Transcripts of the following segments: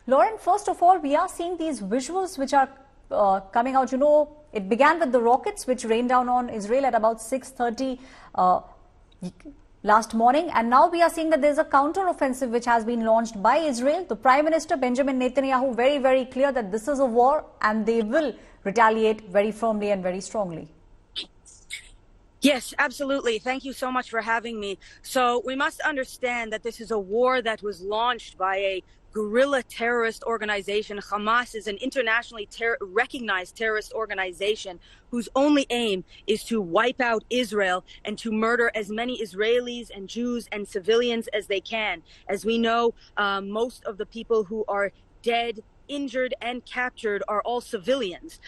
Lauren, first of all, we are seeing these visuals which are coming out. It began with the rockets which rained down on Israel at about 6:30 last morning. And now we are seeing that there's a counter-offensive which has been launched by Israel. The Prime Minister, Benjamin Netanyahu, very, very clear that this is a war and they will retaliate very firmly and very strongly. Yes, absolutely. Thank you so much for having me. So we must understand that this is a war that was launched by a guerrilla terrorist organization. Hamas is an internationally recognized terrorist organization whose only aim is to wipe out Israel and to murder as many Israelis and Jews and civilians as they can. As we know, most of the people who are dead, injured and captured are all civilians.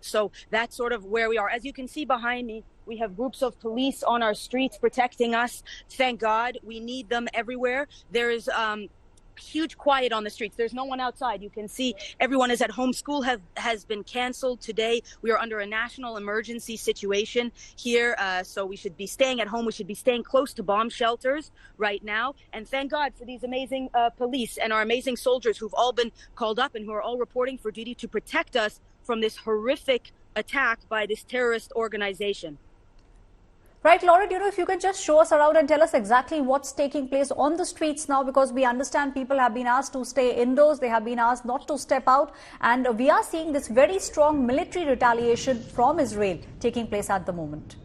So that's sort of where we are. As you can see behind me, we have groups of police on our streets protecting us. Thank God. We need them everywhere. There is huge quiet on the streets. There's no one outside. You can see everyone is at home. School has been canceled today. We are under a national emergency situation here. So we should be staying at home. We should be staying close to bomb shelters right now. And thank God for these amazing police and our amazing soldiers who've all been called up and who are all reporting for duty to protect us from this horrific attack by this terrorist organization. Right, Lauren, if you can just show us around and tell us exactly what's taking place on the streets now, because we understand people have been asked to stay indoors, they have been asked not to step out, and we are seeing this very strong military retaliation from Israel taking place at the moment.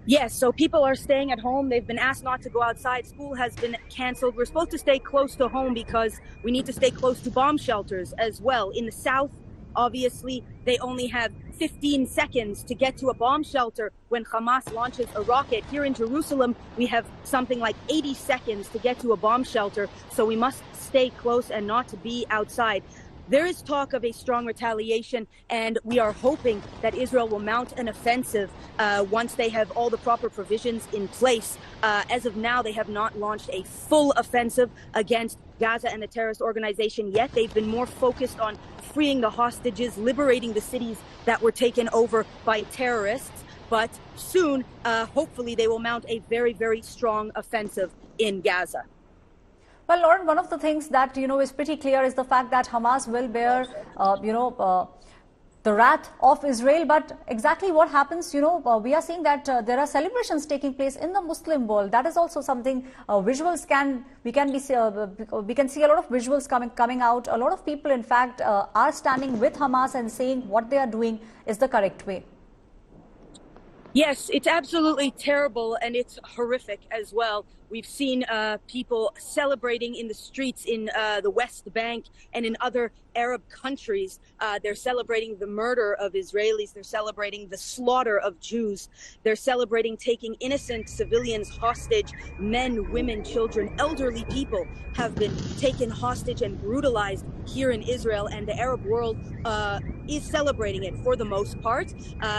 Yes, so people are staying at home. They've been asked not to go outside. School has been canceled. We're supposed to stay close to home because we need to stay close to bomb shelters as well. In the south, obviously, they only have 15 seconds to get to a bomb shelter when Hamas launches a rocket. Here in Jerusalem, we have something like 80 seconds to get to a bomb shelter, so we must stay close and not to be outside. There is talk of a strong retaliation, and we are hoping that Israel will mount an offensive once they have all the proper provisions in place. As of now, they have not launched a full offensive against Gaza and the terrorist organization yet. They've been more focused on freeing the hostages, liberating the cities that were taken over by terrorists. But soon, hopefully, they will mount a very, very strong offensive in Gaza. Well, Lauren, one of the things that, is pretty clear is the fact that Hamas will bear, the wrath of Israel. But exactly what happens, we are seeing that there are celebrations taking place in the Muslim world. That is also something we can see a lot of visuals coming out. A lot of people, in fact, are standing with Hamas and saying what they are doing is the correct way. Yes, it's absolutely terrible and it's horrific as well. We've seen people celebrating in the streets in the West Bank and in other Arab countries. They're celebrating the murder of Israelis. They're celebrating the slaughter of Jews. They're celebrating taking innocent civilians hostage. Men, women, children, elderly people have been taken hostage and brutalized here in Israel, and the Arab world is celebrating it for the most part.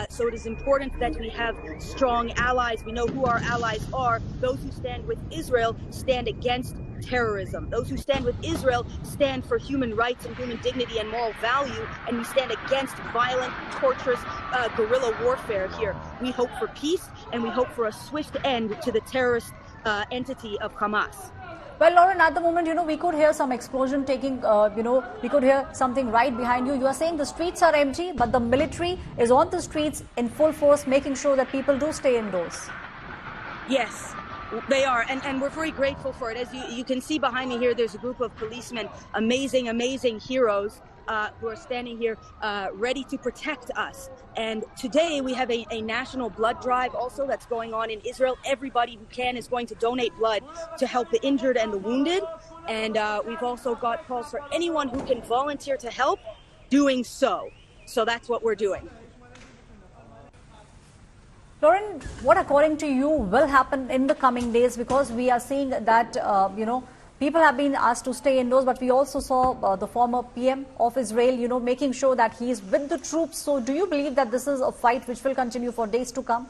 So it is important that we have strong allies. We know who our allies are. Those who stand with Israel stand against terrorism. Those who stand with Israel stand for human rights and human dignity and moral value, and we stand against violent, torturous guerrilla warfare here. We hope for peace, and we hope for a swift end to the terrorist entity of Hamas. Well, Lauren, at the moment, we could hear some explosion taking, we could hear something right behind you. You are saying the streets are empty, but the military is on the streets in full force, making sure that people do stay indoors. Yes, they are, and we're very grateful for it. As you can see behind me here, there's a group of policemen, amazing heroes who are standing here ready to protect us. And today we have a national blood drive also that's going on in Israel. Everybody who can is going to donate blood to help the injured and the wounded. And we've also got calls for anyone who can volunteer to help doing so. So that's what we're doing. Lauren, what according to you will happen in the coming days? Because we are seeing that, people have been asked to stay indoors, but we also saw the former PM of Israel, making sure that he is with the troops. So do you believe that this is a fight which will continue for days to come?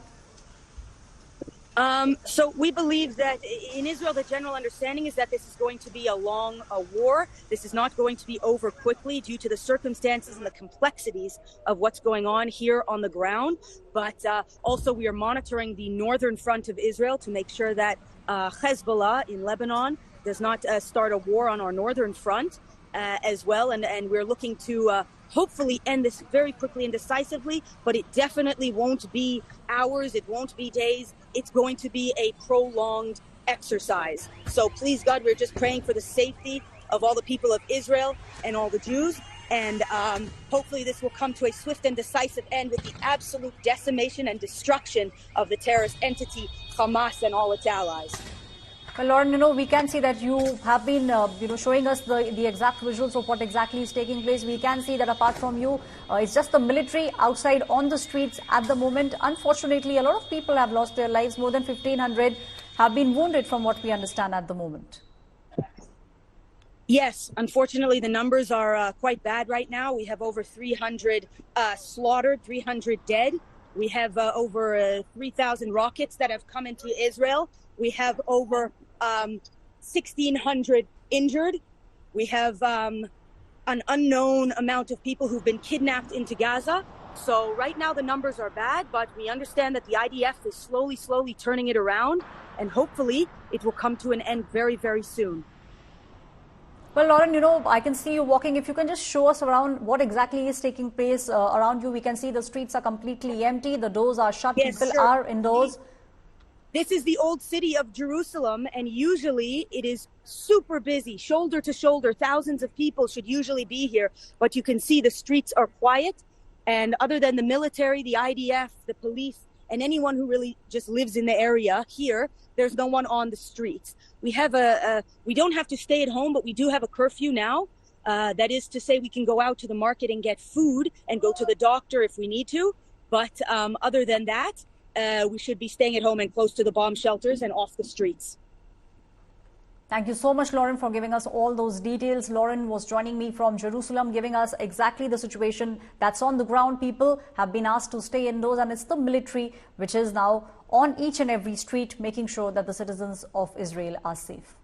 So we believe that in Israel, the general understanding is that this is going to be a long war. This is not going to be over quickly due to the circumstances and the complexities of what's going on here on the ground. But also we are monitoring the northern front of Israel to make sure that Hezbollah in Lebanon does not start a war on our northern front. as well, and we're looking to hopefully end this very quickly and decisively, but it definitely won't be hours, it won't be days, it's going to be a prolonged exercise. So please God, we're just praying for the safety of all the people of Israel and all the Jews, and hopefully this will come to a swift and decisive end with the absolute decimation and destruction of the terrorist entity Hamas and all its allies. Well, Lauren, we can see that you have been, showing us the exact visuals of what exactly is taking place. We can see that apart from you, it's just the military outside on the streets at the moment. Unfortunately, a lot of people have lost their lives. More than 1,500 have been wounded from what we understand at the moment. Yes, unfortunately, the numbers are quite bad right now. We have over 300 slaughtered, 300 dead. We have over 3,000 rockets that have come into Israel. We have over 1,600 injured. We have an unknown amount of people who've been kidnapped into Gaza. So right now the numbers are bad, but we understand that the IDF is slowly turning it around, and hopefully it will come to an end very, very soon. Well, Lauren, I can see you walking. If you can just show us around what exactly is taking place around you. We can see the streets are completely empty. The doors are shut. Yes, people sure. are indoors. This is the old city of Jerusalem, and usually it is super busy, shoulder to shoulder. Thousands of people should usually be here, but you can see the streets are quiet. And other than the military, the IDF, the police, and anyone who really just lives in the area here, there's no one on the streets. We have we don't have to stay at home, but we do have a curfew now. That is to say we can go out to the market and get food and go to the doctor if we need to. But other than that, we should be staying at home and close to the bomb shelters and off the streets. Thank you so much, Lauren, for giving us all those details. Lauren was joining me from Jerusalem, giving us exactly the situation that's on the ground. People have been asked to stay indoors, and it's the military which is now on each and every street, making sure that the citizens of Israel are safe.